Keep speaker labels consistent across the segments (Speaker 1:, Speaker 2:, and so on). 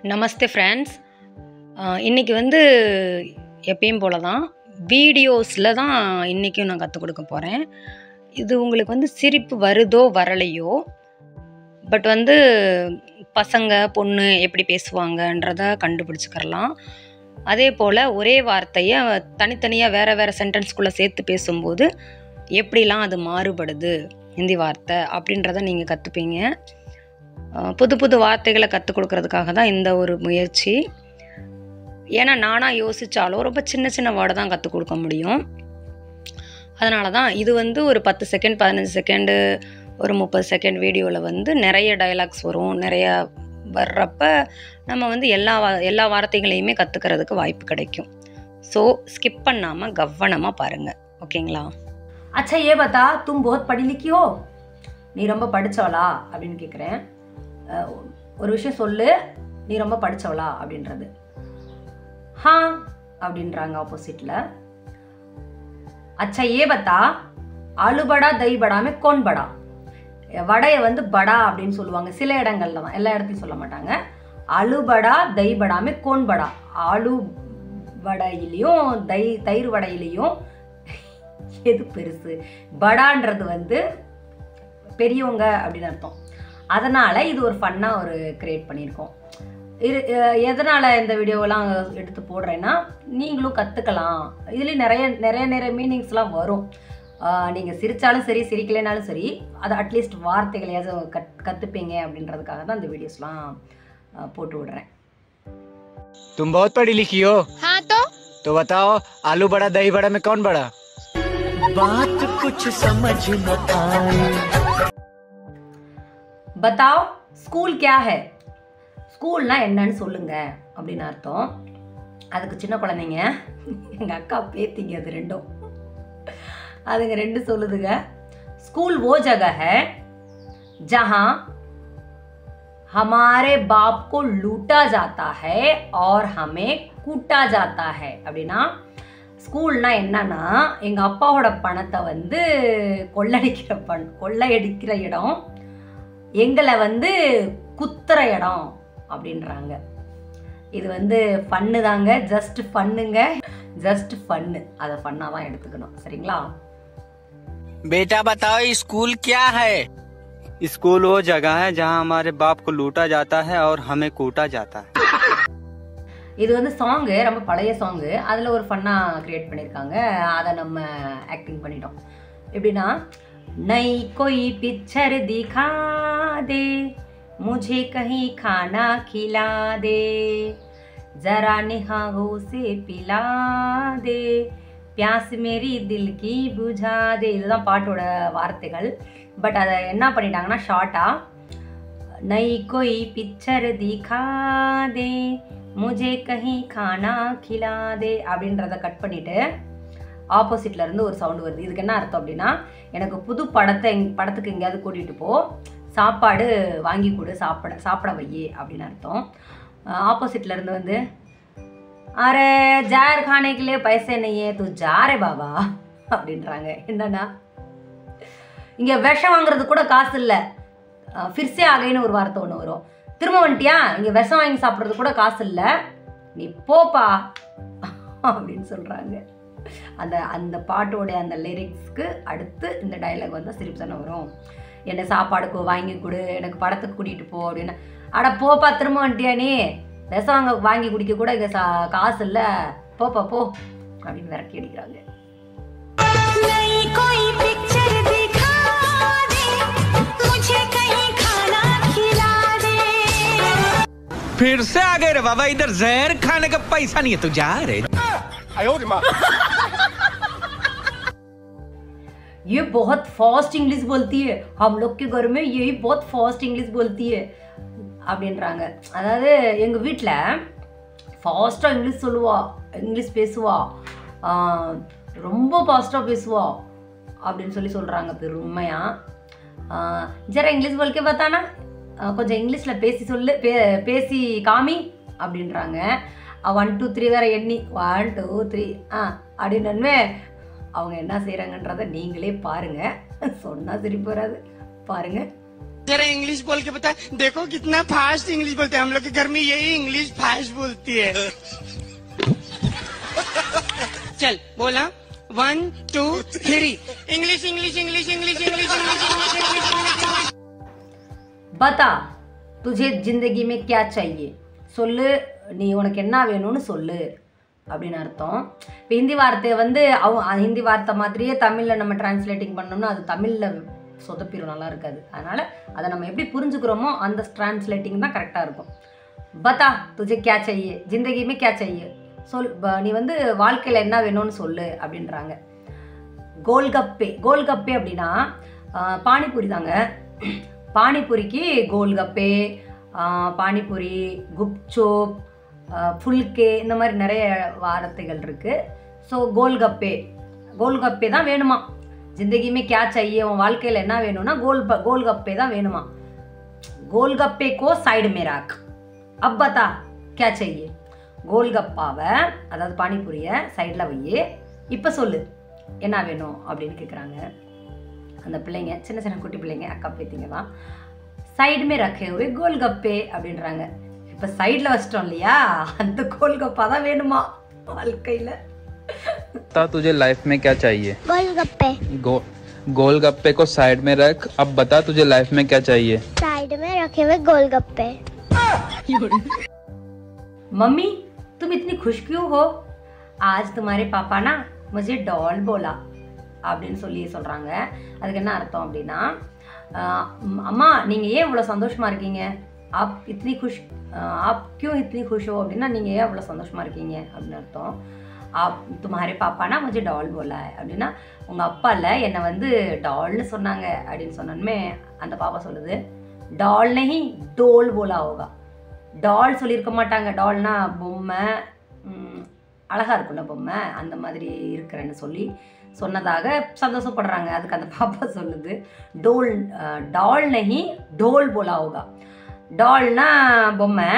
Speaker 1: நமஸ்தே friends. இன்றைக்கி எப்பயும் போல தான் வீடியோஸில் தான் இன்றைக்கும் நான் கற்றுக் கொடுக்க போகிறேன். இது உங்களுக்கு சிரிப்பு வருதோ வரலையோ, பட் பசங்க பொண்ணு எப்படி பேசுவாங்கன்றத கண்டுபிடிச்சிக்கிறலாம். அதே போல் ஒரே வார்த்தையை தனித்தனியாக வேறு வேறு சென்டென்ஸ்குள்ளே சேர்த்து பேசும்போது எப்படிலாம் அது மாறுபடுது ஹிந்தி வார்த்தை அப்படின்றத நீங்கள் கற்றுப்பீங்க. புது புது வார்த்தைகளை கற்றுக் கொடுக்கறதுக்காக தான் இந்த ஒரு முயற்சி. ஏன்னா நானாக யோசித்தாலும் ரொம்ப சின்ன சின்ன வேர்டை தான் கற்றுக் கொடுக்க முடியும். அதனால தான் இது ஒரு 10 செகண்ட் 15 செகண்டு ஒரு 30 செகண்ட் வீடியோவில் நிறைய டயலாக்ஸ் வரும். நிறைய வர்றப்ப நம்ம எல்லா வார்த்தைகளையுமே கற்றுக்கிறதுக்கு வாய்ப்பு கிடைக்கும். ஸோ ஸ்கிப் பண்ணாமல் கவனமாக பாருங்கள், ஓகேங்களா?
Speaker 2: अच्छा ये बता, तुम बहुत पढ़ी लिखी हो, நீ ரொம்ப படித்தவளா அப்படின்னு கேட்குறேன். ஒரு விஷயம் சொல்லு, நீ ரொம்ப படித்தவளா அப்படின்றது. ஹா அப்படின்றாங்க ஆப்போசிட்டில். अच्छा ये बता, आलू बड़ा दही बड़ा में कौन बड़ा. வடையை படா அப்படின்னு சொல்லுவாங்க சில இடங்கள்ல தான், எல்லா இடத்துலையும் சொல்ல மாட்டாங்க. ஆலு படா தही बड़ा में कौन बड़ा. ஆலு வடையிலையும் தயிர் வடையிலையும் எது பெருசு? படான்றது பெரியவங்க அப்படின்னு அர்த்தம். அதனால் இது ஒரு ஃபன்னாக ஒரு கிரியேட் பண்ணியிருக்கோம். எதனால் இந்த வீடியோவெல்லாம் எடுத்து போடுறேன்னா, நீங்களும் கற்றுக்கலாம். இதுலேயும் நிறைய நிறைய நிறைய மீனிங்ஸ்லாம் வரும். நீங்கள் சிரித்தாலும் சரி சிரிக்கலைனாலும் சரி, அது அட்லீஸ்ட் வார்த்தைகளையாவது கற்றுப்பீங்க அப்படின்றதுக்காக தான் இந்த வீடியோஸ்லாம் போட்டு விடுறேன்.
Speaker 3: तुम बहुत पढ़ी लिखी हो?
Speaker 4: हाँ तो
Speaker 3: बताओ, आलू बड़ा दही बड़ा में कौन बड़ा. बात कुछ समझ न आए.
Speaker 2: बताओ ஸ்கூல் क्या है. ஸ்கூல்னா என்னன்னு சொல்லுங்க அப்படின்னு அர்த்தம். அதுக்கு சின்ன குழந்தைங்க, எங்கள் அக்கா பேத்திங்க, அது ரெண்டும், அதுங்க ரெண்டு சொல்லுதுங்க. ஸ்கூல் वो जगह है जहाँ हमारे बाप को लूटा जाता है और हमें कूटा जाता है. அப்படின்னா ஸ்கூல்னா என்னன்னா, எங்கள் அப்பாவோட பணத்தை கொள்ளையடிக்கிற இடம், எங்களை குத்துற இடம் அப்படின்றாங்க. இது ஃபன்னு தாங்க, ஜஸ்ட் ஃபன்னுங்க, ஜஸ்ட் ஃபன்னு. அதை ஃபன்னாக தான் எடுத்துக்கணும், சரிங்களா?
Speaker 3: बेटा बताओ, स्कूल क्या है. स्कूल वो जगह है जहाँ हमारे बाप को लूटा जाता है और हमें कूटा जाता है.
Speaker 2: இது சாங்கு, ரொம்ப பழைய சாங்கு. அதில் ஒரு ஃபன்னாக க்ரியேட் பண்ணியிருக்காங்க. அதை நம்ம ஆக்டிங் பண்ணிட்டோம். எப்படின்னா, நை கோய் பிக்சர் திகா தே, मुझे कहीं खाना खिला दे, जरा निगाहों से पिला दे, प्यास मेरी दिल की बुझा दे. இதுதான் பாட்டோட வார்த்தைகள். பட் அதை என்ன பண்ணிட்டாங்கன்னா, ஷார்ட்டாக நை கோய் பிக்சர் திகா தே, मुझे कहीं खाना खिला दे அப்படின்றத கட் பண்ணிவிட்டு ஆப்போசிட்ல இருந்து ஒரு சவுண்டு வருது. இதுக்கு என்ன அர்த்தம் அப்படின்னா, எனக்கு புது படத்துக்கு எங்கேயாவது கூட்டிகிட்டு போ, சாப்பாடு வாங்கி கொடு, சாப்பிட வையே அப்படின்னு அர்த்தம். ஆப்போசிட்ல இருந்து அரே ஜார் खाने के लिए पैसे नहीं है तो जा रे बाबा அப்படின்றாங்க. என்னன்னா, இங்கே விஷம் வாங்குறது கூட காசு இல்லை, ஃபிர்சே ஆகைன்னு ஒரு வார்த்தை ஒன்று வரும். திரும்ப வந்துட்டியா, இங்கே விஷம் வாங்கி சாப்பிட்றது கூட காசு இல்லை, நீ போப்பா அப்படின்னு சொல்கிறாங்க. அந்த பாட்டோடைய அந்த லிரிக்ஸ்க்கு அடுத்து இந்த டைலாக் சிரிப்பு தானே வரும். என்னை சாப்பாடுக்கு வாங்கி கொடு, எனக்கு படத்துக்கு கூட்டிகிட்டு போ அப்படின்னு. அட போப்பா, திரும்ப வந்துட்டியா, நீ விஷம் வாங்கி குடிக்க கூட இங்கே காசு இல்லை, போப்பா போ அப்படின்னு விரட்டி அடிக்கிறாங்க.
Speaker 3: फिर से आ गए रे बाबा, इधर जहर खाने का पैसा नहीं है तो जा रे.
Speaker 2: ये बहुत फास्ट इंग्लिश बोलती है, हम लोग के घर में यही बहुत फास्ट इंग्लिश बोलती है அப்படின்றாங்க. அதாவது எங்கள் வீட்டில் ஃபாஸ்ட்டாக இங்கிலீஷ் பேசுவா, ரொம்ப ஃபாஸ்ட்டாக பேசுவா அப்படின்னு சொல்கிறாங்க பெருமையாக. ஜரா இங்கிலீஷ் போல்கே பார்த்தானா, கொஞ்சம் இங்கிலீஷில் பேசி காமி அப்படின்றாங்க. 1 2 3 வேறு எண்ணி 1 2 3 அப்படின்னு அவங்க என்ன செய்கிறாங்கன்றதை நீங்களே பாருங்கள். சொன்னால் சிரிப்பு வராது, பாருங்கள்.
Speaker 4: जरा इंग्लिश बोल के बता। देखो कितना फास्ट इंग्लिश बोलते हैं, हम लोग के घर में यही इंग्लिश फास्ट बोलती है। चल बोला 1 2 3 English English English English English English.
Speaker 2: बता तुझे जिंदगी में क्या चाहिए, சொல்லு நீ உனக்கு என்ன வேணும்னு சொல்லு அப்படின்னு அர்த்தம். இப்போ ஹிந்தி வார்த்தையை வந்து ஹிந்தி வார்த்தை மாதிரியே தமிழில் நம்ம டிரான்ஸ்லேட்டிங் பண்ணோம்னா அது தமிழில் சொதப்பிடும், நல்லா இருக்காது. அதனால் அதை நம்ம எப்படி புரிஞ்சுக்கிறோமோ அந்த டிரான்ஸ்லேட்டிங் தான் கரெக்டாக இருக்கும். பத்தா துஜே கியா செய்யே, ஜிந்தகி மே கியா செய்யே, நீ வந்து வாழ்க்கையில் என்ன வேணும்னு சொல்லு அப்படின்றாங்க. கோல்கப்பே, கோல்கப்பே அப்படின்னா பானிபூரி தாங்க. பானிபூரிக்கு கோல்கப்பே, பானிபூரி, குப்சூப், ஃபுல்கே, இந்த மாதிரி நிறைய வார்த்தைகள் இருக்குது. ஸோ கோல்கப்பே, கோல்கப்பே தான் வேணுமா. ஜிந்தகிமே கியா செய்யே, உன் வாழ்க்கையில் என்ன வேணும்னா கோல்கப்பே தான் வேணுமா. கோல்கப்பே கோ சைடு மே ராக், அப் பத்தா கியா செய்யே. கோல்கப்பாவை அதாவது பானிபூரியை சைடில் வையே, இப்போ சொல்லு என்ன வேணும் அப்படின்னு கேட்குறாங்க. அந்த பிள்ளைங்க சின்ன சின்ன குட்டி பிள்ளைங்க, அக்கா பேத்திங்க தான். சைடு மே ரக்கே हुए கோல்கப்பே அப்படின்றாங்க. இப்போ சைடில் வச்சிட்டோம் இல்லையா, அந்த கோல்கப்பா தான் வேணுமா வாழ்க்கையில்.
Speaker 5: बता तुझे लाइफ में क्या चाहिए।
Speaker 6: गोलगप्पे।
Speaker 5: गोलगप्पे को साइड में रख, अब बता तुझे लाइफ में क्या चाहिए।
Speaker 6: साइड में रखे हुए गोलगप्पे।
Speaker 2: मम्मी तुम इतनी खुश क्यों हो, आज तुम्हारे पापा ना मुझे डॉल बोला அப்படின்னு சொல்லி சொல்கிறாங்க. அதுக்கு என்ன அர்த்தம் அப்படின்னா, அம்மா நீங்கள் ஏன் இவ்வளோ சந்தோஷமாக இருக்கீங்க, ஆப் இத்னி குஷ், ஆப் கியூ இத்னி குஷோ அப்படின்னா நீங்கள் ஏன் இவ்வளோ சந்தோஷமாக இருக்கீங்க அப்படின்னு அர்த்தம். ஆப் துமாரே பாப்பானா முझे டால் போல அப்படின்னா உங்கள் அப்பா இல்லை என்னை வந்து டால்னு சொன்னாங்க அப்படின்னு சொன்னோன்னே அந்த பாப்பா சொல்லுது, டால் நஹி டோல் போலா ஹோகா. டால் சொல்லியிருக்க மாட்டாங்க, டால்னா பொம்மை, அழகாக இருக்கும்ல பொம்மை, அந்த மாதிரி இருக்கிறேன்னு சொல்லி சொன்னதாக சந்தோஷப்படுறாங்க. அதுக்கு அந்த பாப்பா சொல்லுது, டோல் டால் நஹி டோல் போலா ஹோகா. டால்னா பொம்மை,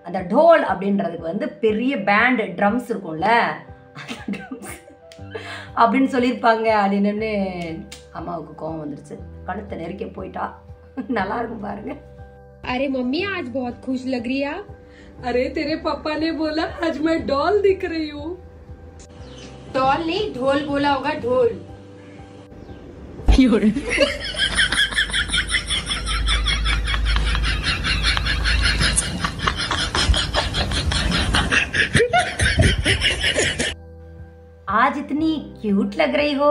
Speaker 2: அந்த டோல் அப்படின்றதுக்கு வந்து பெரிய பேண்டு ட்ரம்ஸ் இருக்கும்ல, அந்த ட்ரம்ஸ் அப்படின்னு சொல்லியிருப்பாங்க அப்படின்னு அம்மாவுக்கு கோவம் வந்துருச்சு. கழுத்தை நெருக்க போயிட்டா. நல்லா இருக்கும் பாருங்க.
Speaker 7: अरे मम्मी आज बहुत खुश लग रही है। अरे तेरे पापा ने बोला आज मैं डॉल दिख रही हूँ। डॉल नहीं ढोल बोला होगा, ढोल।
Speaker 2: आज इतनी क्यूट लग रही हो,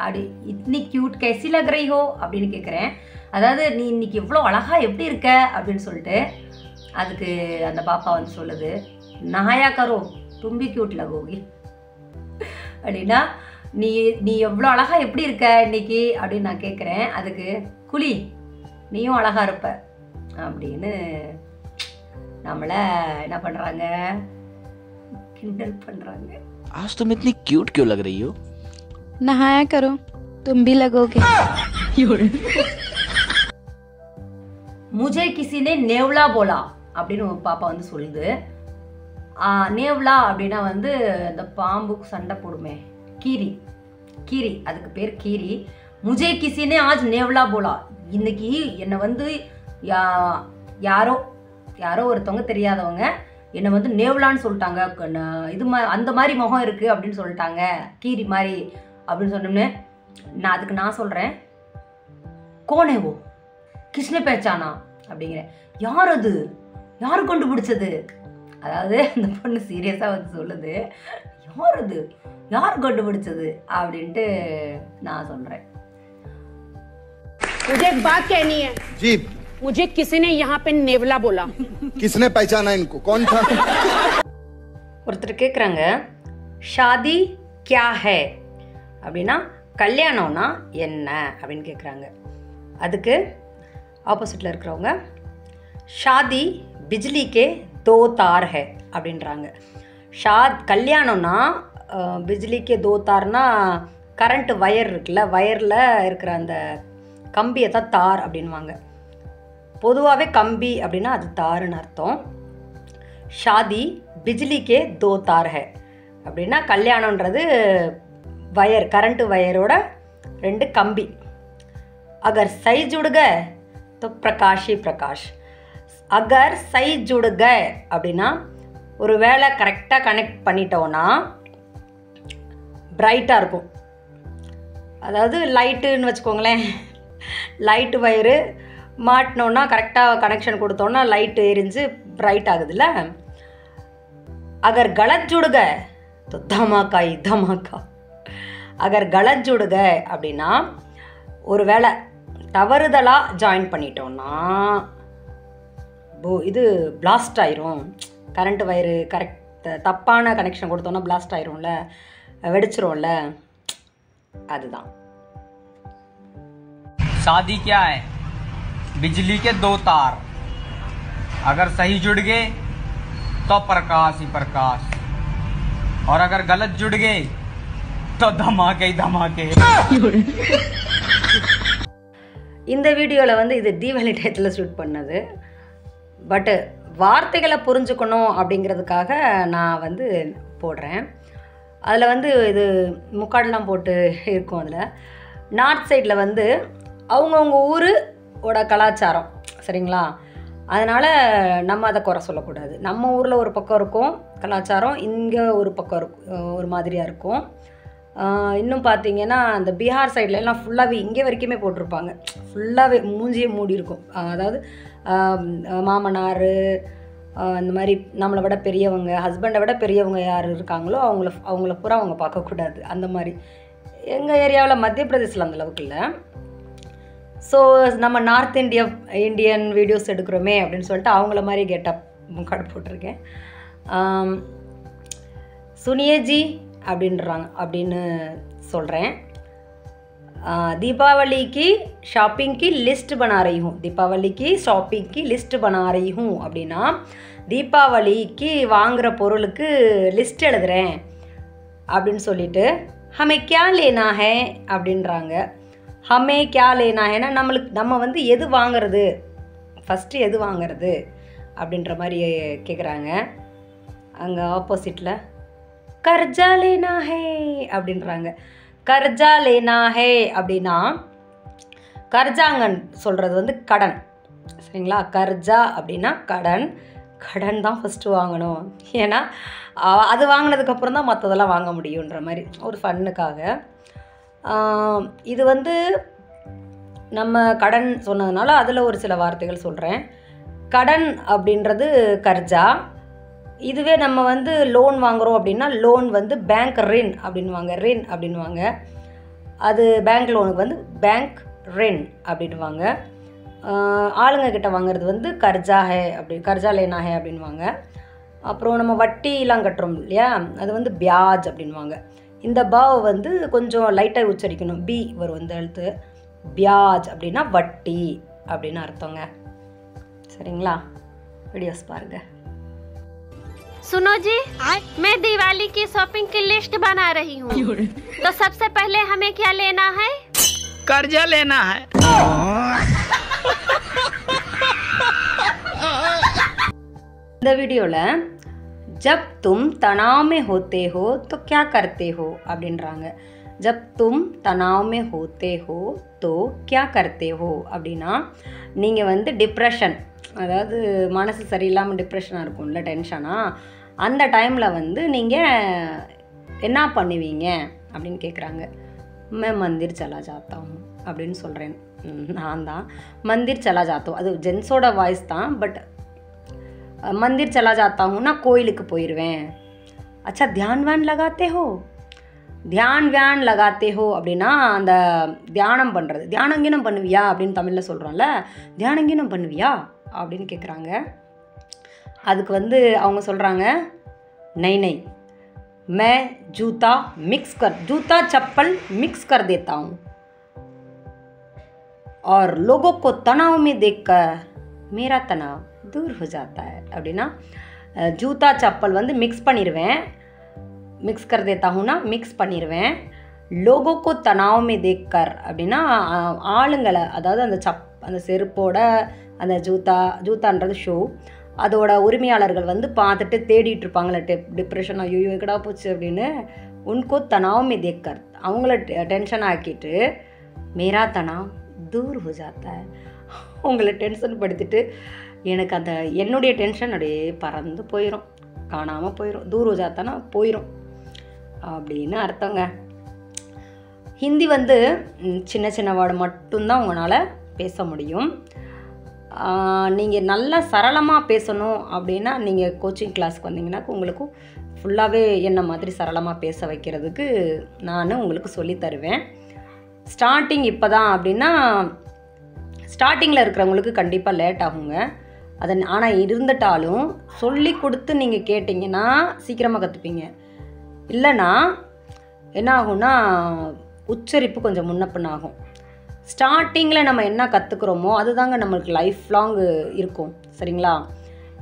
Speaker 2: அப்படி இட்னி கியூட் कैसी लग रही हो அப்படின்னு கேட்குறேன். அதாவது நீ இன்னைக்கு எவ்வளோ அழகாக எப்படி இருக்க அப்படின்னு சொல்லிட்டு அதுக்கு அந்த பாப்பா வந்து சொல்லுது, நஹாயா கரோ தும்பி கியூட் லகோகி அப்படின்னா நீ நீ எவ்வளோ அழகாக எப்படி இருக்க இன்னைக்கு அப்படின்னு நான் கேட்குறேன். அதுக்கு குளி நீயும் அழகாக இருப்ப அப்படின்னு நம்மளை என்ன பண்ணுறாங்க, கிண்டல் பண்ணுறாங்க.
Speaker 8: आज तुम इतनी क्यूट क्यों लग रही हो,
Speaker 6: नहाया करो तुम भी लगोगे।
Speaker 2: मुझे किसी ने नेवला बोला அப்படின்னு பாப்பா வந்து சொல்லுது. நேவ்லா அப்படின்னா வந்து இந்த பாம்புக்கு சண்டை போடுமே, கீரி, கீரி, அதுக்கு பேர் கீரி. முஜே கிசினே ஆஜ் நேவ்லா போலா, இன்னைக்கு என்னை வந்து யாரோ யாரோ ஒருத்தவங்க தெரியாதவங்க என்னை வந்து நேவ்லான்னு சொல்லிட்டாங்க, இது அந்த மாதிரி முகம் இருக்குது அப்படின்னு சொல்லிட்டாங்க, கீரி மாதிரி அப்படின்னு சொன்னோம்னே நான் அதுக்கு நான் சொல்கிறேன், கோனேவோ கிருஷ்ண பேச்சானா அப்படிங்கிறேன். யார் அது, யார் கண்டுபிடிச்சது, அதாவது அந்த பொண்ணு சீரியஸாக வந்து சொல்லுது, யார் அது, யார் கண்டுபிடிச்சது அப்படின்ட்டு நான் சொல்கிறேன்.
Speaker 9: मुझे एक बात कहनी है
Speaker 10: जी।
Speaker 9: मुझे किसी ने यहाँ पे नेवला बोला।
Speaker 10: किसने पहचाना इनको, कौन था?
Speaker 2: ஒருத்தர் கேட்குறாங்க, ஷாதி கியா ஹே அப்படின்னா கல்யாணம்னா என்ன அப்படின்னு கேட்குறாங்க. அதுக்கு ஆப்போசிட்டில் இருக்கிறவங்க ஷாதி பிஜ்லிக்கே தோ தார் ஹே அப்படின்றாங்க. கல்யாணம்னா பிஜ்லிக்கே தோ தார்னா கரண்ட்டு வயர் இருக்குல்ல, வயரில் இருக்கிற அந்த கம்பியை தான் தார் அப்படின்வாங்க. பொதுவாகவே கம்பி அப்படின்னா அது தாருன்னு அர்த்தம். ஷாதி பிஜ்லிக்கே தோ தார் ஹே அப்படின்னா கல்யாணன்றது வயர், கரண்ட்டு வயரோட 2 கம்பி. அகர் சை ஜுடுக तो तो प्रकाश ही प्रकाश. अगर सही जुड़ गए அப்படின்னா ஒரு வேளை கரெக்டாக கனெக்ட் பண்ணிட்டோன்னா பிரைட்டாக இருக்கும். அதாவது லைட்டுன்னு வச்சுக்கோங்களேன், லைட்டு வயரு மாட்டினோன்னா கரெக்டாக கனெக்ஷன் கொடுத்தோன்னா லைட்டு எரிஞ்சு பிரைட் ஆகுதுல்ல. अगर गलत जुड़ गए तो धमाका ही धमाका. अगर गलत जुड़ गए அப்படின்னா ஒரு வேளை தவறுதலாக ஜாயின் பண்ணிட்டோன்னா இது பிளாஸ்ட் ஆயிரும். கரண்ட் வயரு கரெக்ட் தப்பான கனெக்ஷன் கொடுத்தோன்னா பிளாஸ்ட் ஆயிரும்ல, வெடிச்சிரும்ல, அதுதான்.
Speaker 3: शादी क्या है? बिजली के दो तार, अगर सही जुड़ गए तो प्रकाश ही प्रकाश, और अगर गलत जुड़ गए तो धमाके ही धमाके.
Speaker 2: இந்த வீடியோவில் வந்து இது தீபாவளி டயத்தில் ஷூட் பண்ணது. பட்டு வார்த்தைகளை புரிஞ்சுக்கணும் அப்படிங்கிறதுக்காக நான் வந்து போடுறேன். அதில் வந்து இது முக்காடெலாம் போட்டு இருக்கும். அதில் நார்த் சைடில் வந்து அவங்கவுங்க ஊரோட கலாச்சாரம், சரிங்களா? அதனால் நம்ம அதை குறை சொல்லக்கூடாது. நம்ம ஊரில் ஒரு பக்கம் இருக்கும் கலாச்சாரம், இங்கே ஒரு பக்கம் இருக்கும், ஒரு மாதிரியாக இருக்கும். இன்னும் பார்த்தீங்கன்னா அந்த பீகார் சைடில் எல்லாம் ஃபுல்லாகவே இங்கே வரைக்குமே போட்டிருப்பாங்க, ஃபுல்லாகவே மூஞ்சியே மூடி இருக்கும். அதாவது மாமனார் அந்த மாதிரி நம்மளை விட பெரியவங்க, ஹஸ்பண்டை விட பெரியவங்க யார் இருக்காங்களோ அவங்கள பூரா அவங்க பார்க்கக்கூடாது, அந்த மாதிரி. எங்கள் ஏரியாவில் மத்திய பிரதேசில் அந்தளவுக்கு இல்லை. ஸோ நம்ம நார்த் இந்தியன் வீடியோஸ் எடுக்கிறோமே அப்படின்னு சொல்லிட்டு அவங்கள மாதிரி கெட்டப் முக்காடு போட்டிருக்கேன். சுனியஜி அப்படின்றாங்க அப்படின்னு சொல்கிறேன். दीपावली की शॉपिंग की लिस्ट बना रही हूँ. दीपावली की शॉपिंग की लिस्ट बना रही हूँ அப்படின்னா தீபாவளிக்கு வாங்குகிற பொருளுக்கு லிஸ்ட் எழுதுகிறேன் அப்படின்னு சொல்லிட்டு हमें क्या लेना है அப்படின்றாங்க. हमें क्या लेना हैனா நம்ம வந்து எது வாங்கிறது, ஃபஸ்ட்டு எது வாங்கிறது அப்படின்ற மாதிரி கேட்குறாங்க. அங்கே ஆப்போசிட்டில் கர்ஜா லேனா ஹே அப்படின்றாங்க. கர்ஜா லேனா ஹே அப்படின்னா கர்ஜாங்கன் சொல்கிறது வந்து கடன், சரிங்களா? கர்ஜா அப்படின்னா கடன். கடன் தான் ஃபஸ்ட்டு வாங்கணும், ஏன்னா அது வாங்கினதுக்கப்புறம் தான் மற்றதெல்லாம் வாங்க முடியுன்ற மாதிரி ஒரு ஃபன்னுக்காக. இது வந்து நம்ம கடன் சொன்னதுனால அதில் ஒரு சில வார்த்தைகள் சொல்கிறேன். கடன் அப்படின்றது கர்ஜா. இதுவே நம்ம வந்து லோன் வாங்குகிறோம் அப்படின்னா லோன் வந்து பேங்க் ரின் அப்படின்வாங்க, ரின் அப்படின்வாங்க. அது பேங்க் லோனுக்கு வந்து பேங்க் ரின் அப்படின்வாங்க. ஆளுங்க கிட்ட வாங்குறது வந்து கர்ஜா ஹே கர்ஜா லேனா ஹே அப்படின்வாங்க. அப்புறம் நம்ம வட்டிலாம் கட்டுறோம் இல்லையா, அது வந்து பியாஜ் அப்படின்வாங்க. இந்த பாவ் வந்து கொஞ்சம் லைட்டாக உச்சரிக்கணும், பி வரும் இந்த எழுத்து. பியாஜ் அப்படின்னா வட்டி அப்படின்னு அர்த்தங்க, சரிங்களா? வீடியோஸ் பாருங்கள்.
Speaker 11: सुनो जी, मैं दिवाली की शॉपिंग की लिस्ट बना रही हूँ, तो सबसे पहले हमें क्या लेना है?
Speaker 8: कर्जा लेना है.
Speaker 2: இந்த வீடியோவில் जब तुम तनाव में होते हो तो क्या करते हो அப்படின்றாங்க. जब तुम तनाव में होते हो तो क्या करते हो அப்படின்னா நீங்கள் வந்து டிப்ரெஷன், அதாவது மனசு சரியில்லாமல் டிப்ரெஷனாக இருக்கும்ல, டென்ஷனாக, அந்த டைமில் வந்து நீங்கள் என்ன பண்ணுவீங்க அப்படின்னு கேட்குறாங்க. मैं मंदिर चला जाता हूँ அப்படின்னு சொல்கிறேன். நான் தான் मंदिर चला जाता हूँ, அது ஜென்ஸோட வாய்ஸ் தான். பட் मंदिर चला जाता हूँனா கோயிலுக்கு போயிடுவேன். अच्छा ध्यान व्यान लगाते हो, ध्यान व्यान लगाते हो அப்படின்னா அந்த தியானம் பண்ணுறது. தியானங்கீனம் பண்ணுவியா அப்படின்னு தமிழில் சொல்கிறோம்ல, தியானங்கீனம் பண்ணுவியா அப்படின்னு கேட்குறாங்க. அதுக்கு வந்து அவங்க சொல்கிறாங்க, नहीं नहीं मैं जूता चप्पल मिक्स कर देता हूँ और लोगों को तनाव में देखकर मेरा तनाव दूर हो जाता है அப்படின்னா ஜூத்தா சப்பல் வந்து மிக்ஸ் பண்ணிடுவேன். மிக்ஸ் கர் தேத்தா ஹூனா மிக்ஸ் பண்ணிடுவேன். லோகோக்கோ தனாவுமே தேக்கர் அப்படின்னா ஆளுங்களை, அதாவது அந்த செருப்போட அந்த ஜூத்தான்றது ஷூ, அதோட உரிமையாளர்கள் வந்து பார்த்துட்டு தேடிட்டு இருப்பாங்களே, டிப்ரெஷன், ஐயோ எங்கடா போச்சு அப்படின்னு. உன்கோ தனாவுமே தேக்கர், அவங்கள டென்ஷன் ஆக்கிட்டு மேரா தனாவ் தூர் ஹோ ஜாத்தா ஹை, உங்களை டென்ஷன் படுத்திட்டு எனக்கு அந்த என்னுடைய டென்ஷன் அப்படியே பறந்து போயிடும், காணாமல் போயிடும், தூர் ஜாத்தானா போயிடும் அப்படின்னு அர்த்தங்க. ஹிந்தி வந்து சின்ன சின்ன வேர்டு மட்டும்தான் உங்களால் பேச முடியும். நீங்கள் நல்லா சரளமாக பேசணும் அப்படின்னா நீங்கள் கோச்சிங் கிளாஸ்க்கு வந்தீங்கன்னாக்க உங்களுக்கும் ஃபுல்லாகவே என்ன மாதிரி சரளமாக பேச வைக்கிறதுக்கு நான் உங்களுக்கு சொல்லி தருவேன். ஸ்டார்டிங் இப்போ தான் அப்படின்னா ஸ்டார்டிங்கில் இருக்கிறவங்களுக்கு கண்டிப்பாக லேட் ஆகுங்க. ஆனால் இருந்துட்டாலும் சொல்லி கொடுத்து நீங்கள் கேட்டிங்கன்னா சீக்கிரமாக கற்றுப்பீங்க. இல்லைன்னா என்ன ஆகும்னா உச்சரிப்பு கொஞ்சம் முன்ன பின்ன ஆகும். ஸ்டார்டிங்கில் நம்ம என்ன கற்றுக்குறோமோ அதுதாங்க நம்மளுக்கு லைஃப் லாங் இருக்கும். சரிங்களா?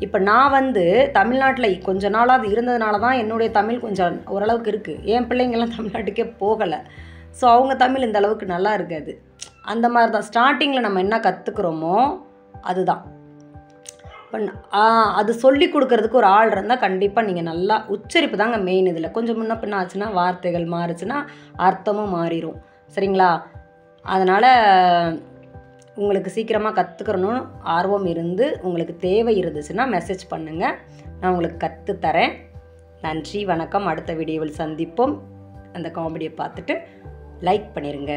Speaker 2: இப்போ நான் வந்து தமிழ்நாட்டில் கொஞ்ச நாளாவது இருந்ததுனால தான் என்னுடைய தமிழ் கொஞ்சம் ஓரளவுக்கு இருக்குது. என் பிள்ளைங்கள்லாம் தமிழ்நாட்டுக்கே போகலை. ஸோ அவங்க தமிழ் இந்த அளவுக்கு நல்லா இருக்காது. அந்த மாதிரி தான் ஸ்டார்டிங்கில் நம்ம என்ன கற்றுக்குறோமோ அதுதான். அது சொல்லி கொடுக்கறதுக்கு ஒரு ஆள் இருந்தால் கண்டிப்பாக நீங்கள் நல்லா உச்சரிப்பு தாங்க மெயின். இதில் கொஞ்சம் முன்ன பின்ன ஆச்சுன்னா வார்த்தைகள் மாறுச்சுன்னா அர்த்தமும் மாறிடும். சரிங்களா? அதனால் உங்களுக்கு சீக்கிரமாக கற்றுக்கிறணும்னு ஆர்வம் இருந்து உங்களுக்கு தேவை இருந்துச்சுன்னா மெசேஜ் பண்ணுங்கள், நான் உங்களுக்கு கற்றுத்தரேன். நன்றி, வணக்கம். அடுத்த வீடியோவில் சந்திப்போம். அந்த காமெடியை பார்த்துட்டு லைக் பண்ணிடுங்க.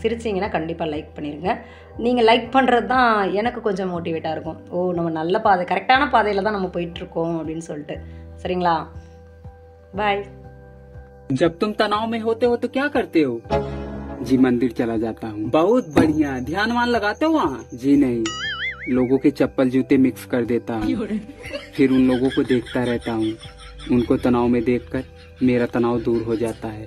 Speaker 2: சிரிச்சிங்கன்னா கண்டிப்பாக லைக் பண்ணிடுங்க. நீங்கள் லைக் பண்ணுறது தான் எனக்கு கொஞ்சம் மோட்டிவேட்டாக இருக்கும். ஓ, நம்ம நல்ல பாதை, கரெக்டான பாதையில் தான் நம்ம போயிட்டுருக்கோம் அப்படின்னு சொல்லிட்டு. சரிங்களா? பாய்.
Speaker 12: जब तुम तनाव में होते हो तो क्या करते हो? जी मंदिर चला जाता हूँ। बहुत बढ़िया, ध्यान वान लगाते हो वहाँ? जी नहीं, लोगों के चप्पल जूते मिक्स कर देता हूँ, फिर उन लोगों को देखता रहता हूँ। उनको तनाव में देखकर मेरा तनाव दूर हो जाता है।